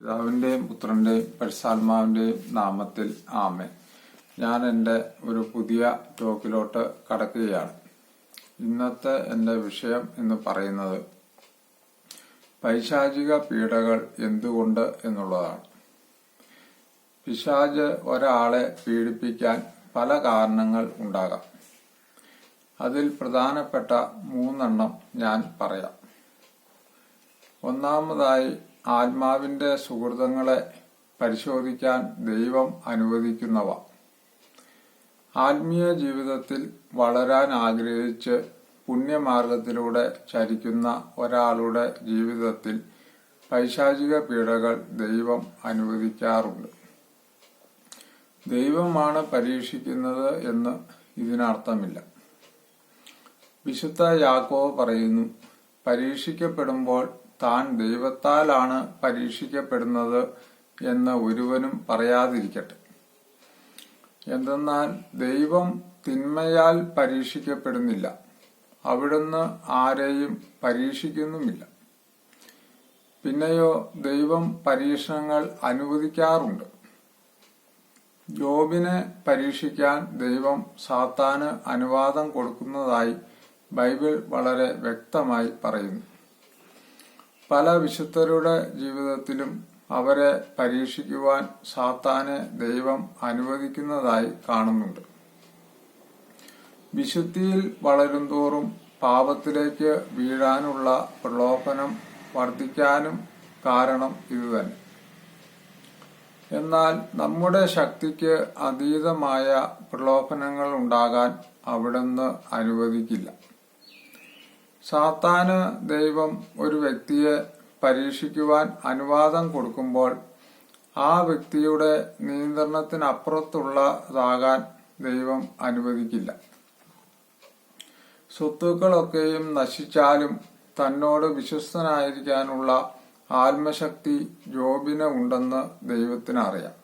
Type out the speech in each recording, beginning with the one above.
പിതാവിന്റെയും പുത്രന്റെയും പരിശുദ്ധാത്മാവിന്റെയും നാമത്തിൽ ആമേൻ. ഞാൻ എൻ്റെ ഒരു പുതിയ ടോക്കിലോട്ട് കടക്കുകയാണ്. ഇന്നത്തെ എൻ്റെ വിഷയം എന്ന് പറയുന്നത് പൈശാചിക പീഡകൾ എന്തുകൊണ്ട് എന്നുള്ളതാണ്. പിശാച് ഒരാളെ പീഡിപ്പിക്കാൻ പല കാരണങ്ങൾ ഉണ്ടാകാം. അതിൽ പ്രധാനപ്പെട്ട 3 ഞാൻ പറയാം. ഒന്നാമതായി, ആത്മാവിന്റെ സുഹൃതങ്ങളെ പരിശോധിക്കാൻ ദൈവം അനുവദിക്കുന്നവ. ആത്മീയ ജീവിതത്തിൽ വളരാൻ ആഗ്രഹിച്ച് പുണ്യമാർഗത്തിലൂടെ ചരിക്കുന്ന ഒരാളുടെ ജീവിതത്തിൽ പൈശാചിക പീഡകൾ ദൈവം അനുവദിക്കാറുണ്ട്. ദൈവമാണ് പരീക്ഷിക്കുന്നത് എന്ന് ഇതിനർത്ഥമില്ല. വിശുദ്ധ യാക്കോബ് പറയുന്നു, പരീക്ഷിക്കപ്പെടുമ്പോൾ താൻ ദൈവത്താലാണ് പരീക്ഷിക്കപ്പെടുന്നത് എന്ന് ഒരുവനും പറയാതിരിക്കട്ടെ. എന്തെന്നാൽ ദൈവം തിന്മയാൽ പരീക്ഷിക്കപ്പെടുന്നില്ല, അവിടുന്ന് ആരെയും പരീക്ഷിക്കുന്നുമില്ല. പിന്നെയോ ദൈവം പരീക്ഷണങ്ങൾ അനുവദിക്കാറുണ്ട്. യോബിനെ പരീക്ഷിക്കാൻ ദൈവം സാത്താന് അനുവാദം കൊടുക്കുന്നതായി ബൈബിൾ വളരെ വ്യക്തമായി പറയുന്നു. പല വിശുദ്ധരുടെ ജീവിതത്തിലും അവരെ പരീക്ഷിക്കുവാൻ സാത്താനെ ദൈവം അനുവദിക്കുന്നതായി കാണുന്നുണ്ട്. വിശുദ്ധിയിൽ വളരുംതോറും പാപത്തിലേക്ക് വീഴാനുള്ള പ്രലോഭനം വർദ്ധിക്കാനും കാരണം ഇതുതന്നെ. എന്നാൽ നമ്മുടെ ശക്തിക്ക് അതീതമായ പ്രലോഭനങ്ങൾ ഉണ്ടാകാൻ അവിടുന്ന് അനുവദിക്കില്ല. സാത്താന് ദൈവം ഒരു വ്യക്തിയെ പരീക്ഷിക്കുവാൻ അനുവാദം കൊടുക്കുമ്പോൾ ആ വ്യക്തിയുടെ നിയന്ത്രണത്തിനപ്പുറത്തുള്ളതാകാൻ ദൈവം അനുവദിക്കില്ല. സ്വത്തുക്കളൊക്കെയും നശിച്ചാലും തന്നോട് വിശ്വസ്തനായിരിക്കാനുള്ള ആത്മശക്തി ജോബിന് ഉണ്ടെന്ന് ദൈവത്തിന് അറിയാം.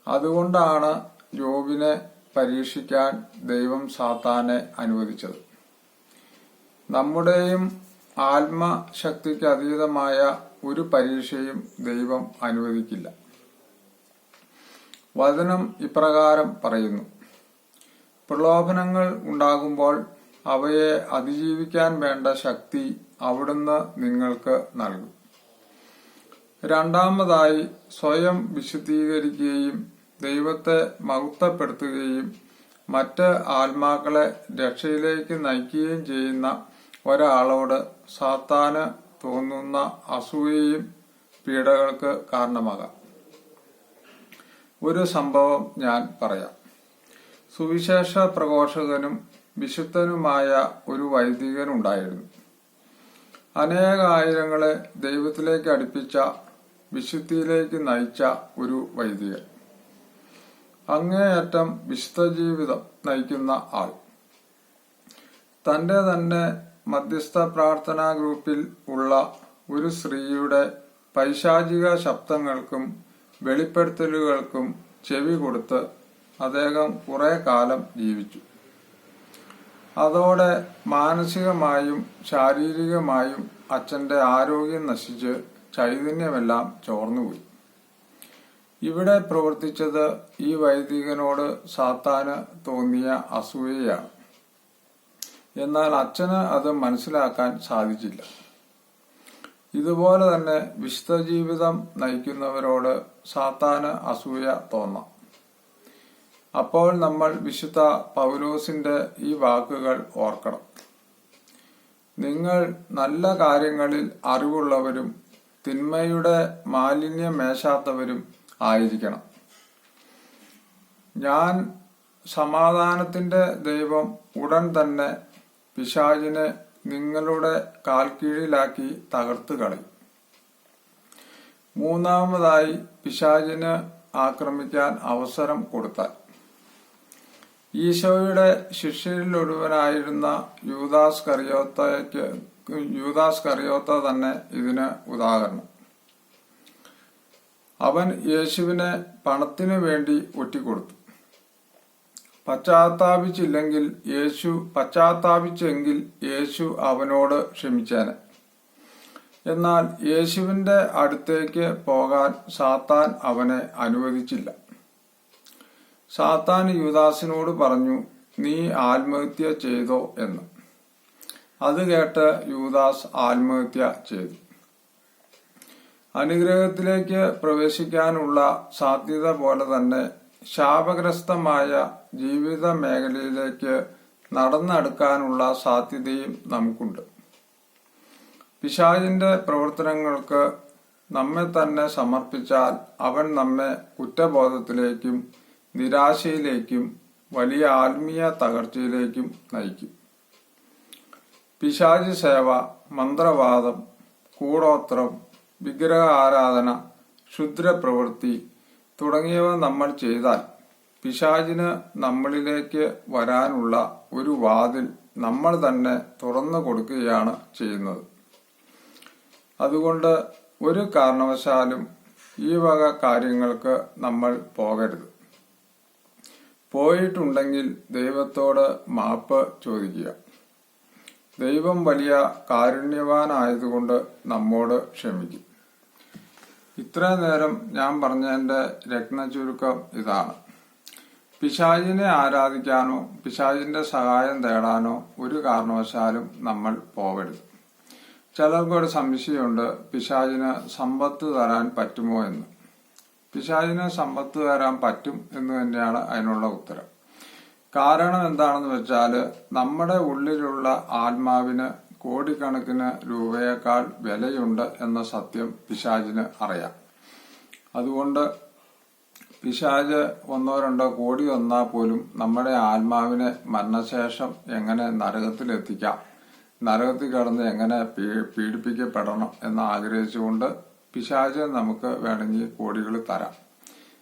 അതുകൊണ്ടാണ് ജോബിനെ പരീക്ഷിക്കാൻ ദൈവം സാത്താനെ അനുവദിച്ചത്. നമ്മുടെയും ആത്മശക്തിക്ക് അതീതമായ ഒരു പരീക്ഷയും ദൈവം അനുവദിക്കില്ല. വചനം ഇപ്രകാരം പറയുന്നു, പ്രലോഭനങ്ങൾ ഉണ്ടാകുമ്പോൾ അവയെ അതിജീവിക്കാൻ വേണ്ട ശക്തി അവിടുന്ന് നിങ്ങൾക്ക് നൽകും. രണ്ടാമതായി, സ്വയം വിശുദ്ധീകരിക്കുകയും ദൈവത്തെ മഹത്വപ്പെടുത്തുകയും മറ്റ് ആത്മാക്കളെ രക്ഷയിലേക്ക് നയിക്കുകയും ചെയ്യുന്ന ഒരാളോട് സാത്താന് തോന്നുന്ന അസൂയയും പീഡകൾക്ക് കാരണമാകാം. ഒരു സംഭവം ഞാൻ പറയാം. സുവിശേഷ പ്രഘോഷകനും വിശുദ്ധനുമായ ഒരു വൈദികനുണ്ടായിരുന്നു. അനേകായിരങ്ങളെ ദൈവത്തിലേക്ക് അടുപ്പിച്ച, വിശുദ്ധിയിലേക്ക് നയിച്ച ഒരു വൈദികൻ. അങ്ങേയറ്റം വിശുദ്ധ ജീവിതം നയിക്കുന്ന ആൾ. തന്റെ തന്നെ മധ്യസ്ഥ പ്രാർത്ഥനാ ഗ്രൂപ്പിൽ ഉള്ള ഒരു സ്ത്രീയുടെ പൈശാചിക ശബ്ദങ്ങൾക്കും വെളിപ്പെടുത്തലുകൾക്കും ചെവി കൊടുത്ത് അദ്ദേഹം കുറെ കാലം ജീവിച്ചു. അതോടെ മാനസികമായും ശാരീരികമായും അച്ഛന്റെ ആരോഗ്യം നശിച്ച് ചൈതന്യമെല്ലാം ചോർന്നുപോയി. ഇവിടെ പ്രവർത്തിച്ചത് ഈ വൈദികനോട് സാത്താന് തോന്നിയ അസൂയയാണ്. എന്നാൽ അച്ഛന് അത് മനസ്സിലാക്കാൻ സാധിച്ചില്ല. ഇതുപോലെ തന്നെ വിശുദ്ധ ജീവിതം നയിക്കുന്നവരോട് സാത്താന് അസൂയ തോന്നാം. അപ്പോൾ നമ്മൾ വിശുദ്ധ പൗലോസിന്റെ ഈ വാക്കുകൾ ഓർക്കണം. നിങ്ങൾ നല്ല കാര്യങ്ങളിൽ അറിവുള്ളവരും തിന്മയുടെ മാലിന്യമേശാത്തവരും ആയിരിക്കണം. ഞാൻ സമാധാനത്തിന്റെ ദൈവം ഉടൻ തന്നെ പിശാചിനെ നിങ്ങളുടെ കാൽക്കീഴിലാക്കി തകർത്തു കളയും. മൂന്നാമതായി, പിശാചിന് ആക്രമിക്കാൻ അവസരം കൊടുത്താൽ. ഈശോയുടെ ശിഷ്യരിലൊരുവനായിരുന്ന യൂദാസ് കറിയോത്ത തന്നെ ഇതിന് ഉദാഹരണം. അവൻ യേശുവിനെ പണത്തിനു വേണ്ടി ഒറ്റിക്കൊടുത്തു. പശ്ചാത്താപിച്ചെങ്കിൽ യേശു അവനോട് ക്ഷമിച്ചേനെ. എന്നാൽ യേശുവിന്റെ അടുത്തേക്ക് പോകാൻ സാത്താൻ അവനെ അനുവദിച്ചില്ല. സാത്താൻ യൂദാസിനോട് പറഞ്ഞു, നീ ആത്മഹത്യ ചെയ്തോ എന്ന്. അത് കേട്ട് യൂദാസ് ആത്മഹത്യ ചെയ്തു. അനുഗ്രഹത്തിലേക്ക് പ്രവേശിക്കാനുള്ള സാധ്യത പോലെ തന്നെ ശാപഗ്രസ്തമായ ജീവിത മേഖലയിലേക്ക് നടന്നെടുക്കാനുള്ള സാധ്യതയും നമുക്കുണ്ട്. പിശാചിന്റെ പ്രവർത്തനങ്ങൾക്ക് നമ്മെ തന്നെ സമർപ്പിച്ചാൽ അവൻ നമ്മെ കുറ്റബോധത്തിലേക്കും നിരാശയിലേക്കും വലിയ ആത്മീയ തകർച്ചയിലേക്കും നയിക്കും. പിശാചി സേവ, മന്ത്രവാദം, കൂടോത്രം, വിഗ്രഹ ആരാധന, ക്ഷുദ്രപ്രവൃത്തി തുടങ്ങിയവ നമ്മൾ ചെയ്താൽ പിശാചിന് നമ്മളിലേക്ക് വരാനുള്ള ഒരു വാതിൽ നമ്മൾ തന്നെ തുറന്നു കൊടുക്കുകയാണ് ചെയ്യുന്നത്. അതുകൊണ്ട് ഒരു കാരണവശാലും ഈ വക കാര്യങ്ങൾക്ക് നമ്മൾ പോകരുത്. പോയിട്ടുണ്ടെങ്കിൽ ദൈവത്തോട് മാപ്പ് ചോദിക്കുക. ദൈവം വലിയ കാരുണ്യവാനായതുകൊണ്ട് നമ്മോട് ക്ഷമിക്കും. ഇത്രയും നേരം ഞാൻ പറഞ്ഞതിന്റെ രത്നചുരുക്കം ഇതാണ്. പിശാചിനെ ആരാധിക്കാനോ പിശാചിന്റെ സഹായം തേടാനോ ഒരു കാരണവശാലും നമ്മൾ പോകരുത്. ചിലർക്കൊരു സംശയമുണ്ട്, പിശാചിന് സമ്പത്ത് തരാൻ പറ്റുമോ എന്ന്. പിശാചിന് സമ്പത്ത് തരാൻ പറ്റും എന്ന് തന്നെയാണ് അതിനുള്ള ഉത്തരം. കാരണം എന്താണെന്ന് വെച്ചാല് നമ്മുടെ ഉള്ളിലുള്ള ആത്മാവിന് കോടിക്കണക്കിന് രൂപയേക്കാൾ വിലയുണ്ട് എന്ന സത്യം പിശാചിന് അറിയാം. അതുകൊണ്ട് പിശാച് 1-2 കോടി തന്നാൽ പോലും നമ്മുടെ ആത്മാവിനെ മരണശേഷം എങ്ങനെ നരകത്തിലെത്തിക്കാം, നരകത്തിൽ കടന്ന് എങ്ങനെ പീഡിപ്പിക്കപ്പെടണം എന്ന് ആഗ്രഹിച്ചുകൊണ്ട് പിശാച് നമുക്ക് വേണമെങ്കിൽ കോടികൾ തരാം.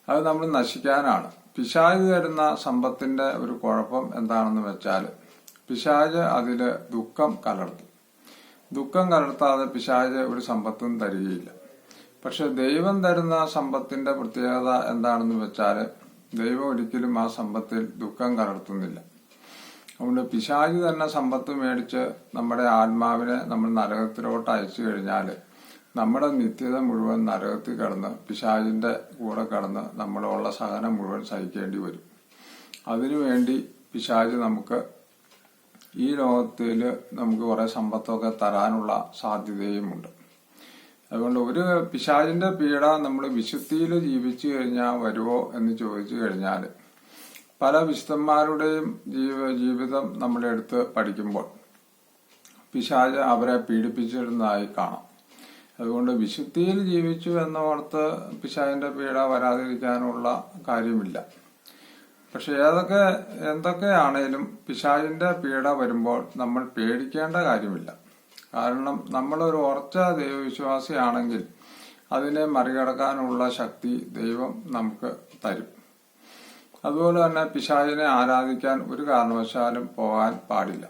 അത് നമ്മൾ നശിക്കാനാണ്. പിശാച് തരുന്ന സമ്പത്തിന്റെ ഒരു കുഴപ്പം എന്താണെന്ന് വെച്ചാൽ പിശാച് അതില് ദുഃഖം കലർത്തും. ദുഃഖം കലർത്താതെ പിശാച് ഒരു സമ്പത്തും തരികയില്ല. പക്ഷെ ദൈവം തരുന്ന സമ്പത്തിന്റെ പ്രത്യേകത എന്താണെന്ന് വെച്ചാൽ ദൈവം ഒരിക്കലും ആ സമ്പത്തിൽ ദുഃഖം കലർത്തുന്നില്ല. അതുകൊണ്ട് പിശാച് തന്നെ സമ്പത്ത് മേടിച്ച് നമ്മുടെ ആത്മാവിനെ നമ്മൾ നരകത്തിലോട്ട് അയച്ചു കഴിഞ്ഞാൽ നമ്മുടെ നിത്യത മുഴുവൻ നരകത്തിൽ കടന്ന് പിശാചിന്റെ കൂടെ കടന്ന് നമ്മളുള്ള സഹനം മുഴുവൻ സഹിക്കേണ്ടി വരും. അതിനുവേണ്ടി പിശാച് നമുക്ക് ഈ ലോകത്തില് നമുക്ക് കുറെ സമ്പത്തൊക്കെ തരാനുള്ള സാധ്യതയുമുണ്ട്. അതുകൊണ്ട് ഒരു പിശാചിന്റെ പീഡ നമ്മൾ വിശുദ്ധിയിൽ ജീവിച്ചു കഴിഞ്ഞാൽ വരുമോ എന്ന് ചോദിച്ചു കഴിഞ്ഞാൽ പല വിശുദ്ധന്മാരുടെയും ജീവിതം നമ്മുടെ അടുത്ത് പഠിക്കുമ്പോൾ പിശാച് അവരെ പീഡിപ്പിച്ചിരുന്നതായി കാണാം. അതുകൊണ്ട് വിശുദ്ധിയിൽ ജീവിച്ചു എന്നോർത്ത് പിശാചിന്റെ പീഡ വരാതിരിക്കാനുള്ള കാര്യമില്ല. പക്ഷെ എന്തൊക്കെയാണേലും പിശാചിന്റെ പീഡ വരുമ്പോൾ നമ്മൾ പേടിക്കേണ്ട കാര്യമില്ല. കാരണം നമ്മളൊരു ഉറച്ച ദൈവവിശ്വാസിയാണെങ്കിൽ അതിനെ മറികടക്കാനുള്ള ശക്തി ദൈവം നമുക്ക് തരും. അതുപോലെ തന്നെ പിശാചിനെ ആരാധിക്കാൻ ഒരു കാരണവശാലും പോകാൻ പാടില്ല.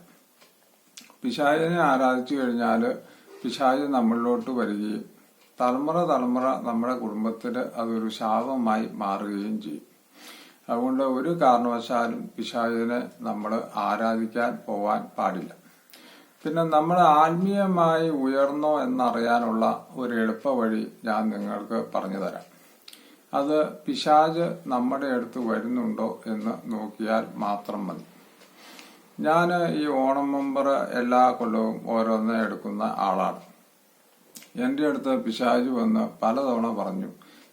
പിശാചിനെ ആരാധിച്ചു കഴിഞ്ഞാൽ പിശാച് നമ്മളിലോട്ട് വരികയും തലമുറ നമ്മുടെ കുടുംബത്തിൽ അതൊരു ശാപമായി മാറുകയും ചെയ്യും. അതുകൊണ്ട് ഒരു കാരണവശാലും പിശാചിനെ നമ്മൾ ആരാധിക്കാൻ പോവാൻ പാടില്ല. പിന്നെ നമ്മൾ ആത്മീയമായി ഉയർന്നോ എന്നറിയാനുള്ള ഒരു എളുപ്പ വഴി ഞാൻ നിങ്ങൾക്ക് പറഞ്ഞു തരാം. അത് പിശാച് നമ്മുടെ അടുത്ത് വരുന്നുണ്ടോ എന്ന് നോക്കിയാൽ മാത്രം മതി. ഞാൻ ഈ ഓണം മെമ്പർ എല്ലാ കൊല്ലവും ഓരോന്ന് എടുക്കുന്ന ആളാണ്. എന്റെ അടുത്ത് പിശാച് വന്ന് പലതവണ പറഞ്ഞു,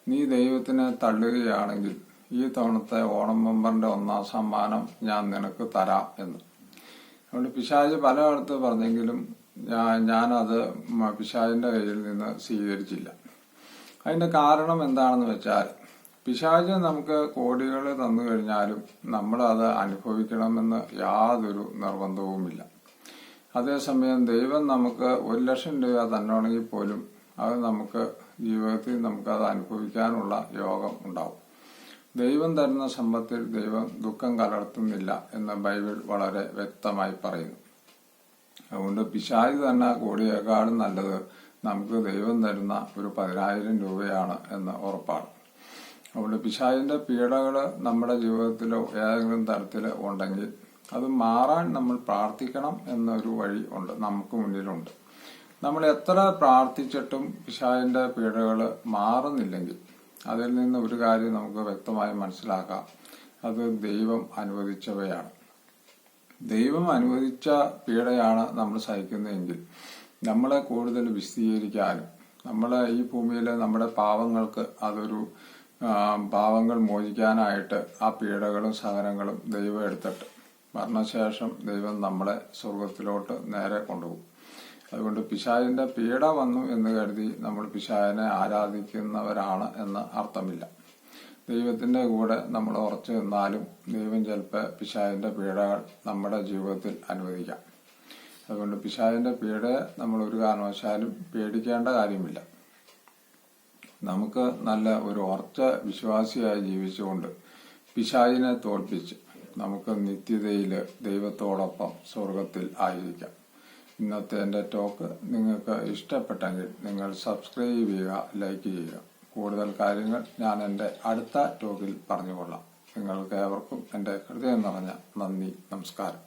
നീ ദൈവത്തിനെ തള്ളുകയാണെങ്കിൽ ഈ തവണത്തെ ഓണം മെമ്പറിന്റെ 1ാം സമ്മാനം ഞാൻ നിനക്ക് തരാം എന്ന്. അതുകൊണ്ട് പിശാച് പലയിടത്ത് പറഞ്ഞെങ്കിലും ഞാനത് പിശാചിന്റെ കയ്യിൽ നിന്ന് സ്വീകരിച്ചില്ല. അതിന്റെ കാരണം എന്താണെന്ന് വെച്ചാൽ പിശാച് നമുക്ക് കോടികൾ തന്നു കഴിഞ്ഞാലും നമ്മളത് അനുഭവിക്കണമെന്ന് യാതൊരു നിർബന്ധവുമില്ല. അതേസമയം ദൈവം നമുക്ക് 1,00,000 രൂപ തന്നണമെങ്കിൽ പോലും അത് നമുക്ക് ജീവിതത്തിൽ നമുക്കത് അനുഭവിക്കാനുള്ള യോഗം ഉണ്ടാവും. ദൈവം തരുന്ന സമ്പത്തിൽ ദൈവം ദുഃഖം കലർത്തുന്നില്ല എന്ന് ബൈബിൾ വളരെ വ്യക്തമായി പറയുന്നു. അതുകൊണ്ട് പിശാച് തന്നെ കോടിയേക്കാളും നല്ലത് നമുക്ക് ദൈവം തരുന്ന ഒരു 10,000 രൂപയാണ് എന്ന് ഉറപ്പാണ്. അതുകൊണ്ട് പിശാചിന്റെ പീഡകൾ നമ്മുടെ ജീവിതത്തിലോ ഏതെങ്കിലും തരത്തിൽ ഉണ്ടെങ്കിൽ അത് മാറാൻ നമ്മൾ പ്രാർത്ഥിക്കണം എന്നൊരു വഴി ഉണ്ട്, നമുക്ക് മുന്നിലുണ്ട്. നമ്മൾ എത്ര പ്രാർത്ഥിച്ചിട്ടും പിശാചിന്റെ പീഡകൾ മാറുന്നില്ലെങ്കിൽ അതിൽ നിന്ന് ഒരു കാര്യം നമുക്ക് വ്യക്തമായി മനസ്സിലാക്കാം, അത് ദൈവം അനുവദിച്ചവയാണ്. ദൈവം അനുവദിച്ച പീഡയാണ് നമ്മൾ സഹിക്കുന്നതെങ്കിൽ നമ്മളെ കൂടുതൽ വിശദീകരിക്കാനും നമ്മളെ ഈ ഭൂമിയിലെ നമ്മുടെ പാവങ്ങൾക്ക് അതൊരു പാവങ്ങൾ മോചിക്കാനായിട്ട് ആ പീഡകളും സഹനങ്ങളും ദൈവം എടുത്തിട്ട് മരണശേഷം ദൈവം നമ്മളെ സ്വർഗത്തിലോട്ട് നേരെ കൊണ്ടുപോകും. അതുകൊണ്ട് പിശാചിന്റെ പീഡ വന്നു എന്ന് കരുതി നമ്മൾ പിശാചിനെ ആരാധിക്കുന്നവരാണ് എന്ന് അർത്ഥമില്ല. ദൈവത്തിന്റെ കൂടെ നമ്മൾ ഉറച്ചു നിന്നാലും ദൈവം ചിലപ്പോൾ പിശാചിന്റെ പീഡകൾ നമ്മുടെ ജീവിതത്തിൽ അനുവദിക്കാം. അതുകൊണ്ട് പിശാചിന്റെ പീഡയെ നമ്മൾ ഒരു കാരണവശാലും പേടിക്കേണ്ട കാര്യമില്ല. നമുക്ക് നല്ല ഒരു ഉറച്ച വിശ്വാസിയായി ജീവിച്ചുകൊണ്ട് പിശാചിനെ തോൽപ്പിച്ച് നമുക്ക് നിത്യതയിൽ ദൈവത്തോടൊപ്പം സ്വർഗത്തിൽ ആയിരിക്കാം. ഇന്നത്തെ എൻ്റെ ടോക്ക് നിങ്ങൾക്ക് ഇഷ്ടപ്പെട്ടെങ്കിൽ നിങ്ങൾ സബ്സ്ക്രൈബ് ചെയ്യുക, ലൈക്ക് ചെയ്യുക. കൂടുതൽ കാര്യങ്ങൾ ഞാൻ എൻ്റെ അടുത്ത ടോക്കിൽ പറഞ്ഞുകൊള്ളാം. നിങ്ങൾക്ക് ഏവർക്കും എൻ്റെ ഹൃദയം നിറഞ്ഞ നന്ദി, നമസ്കാരം.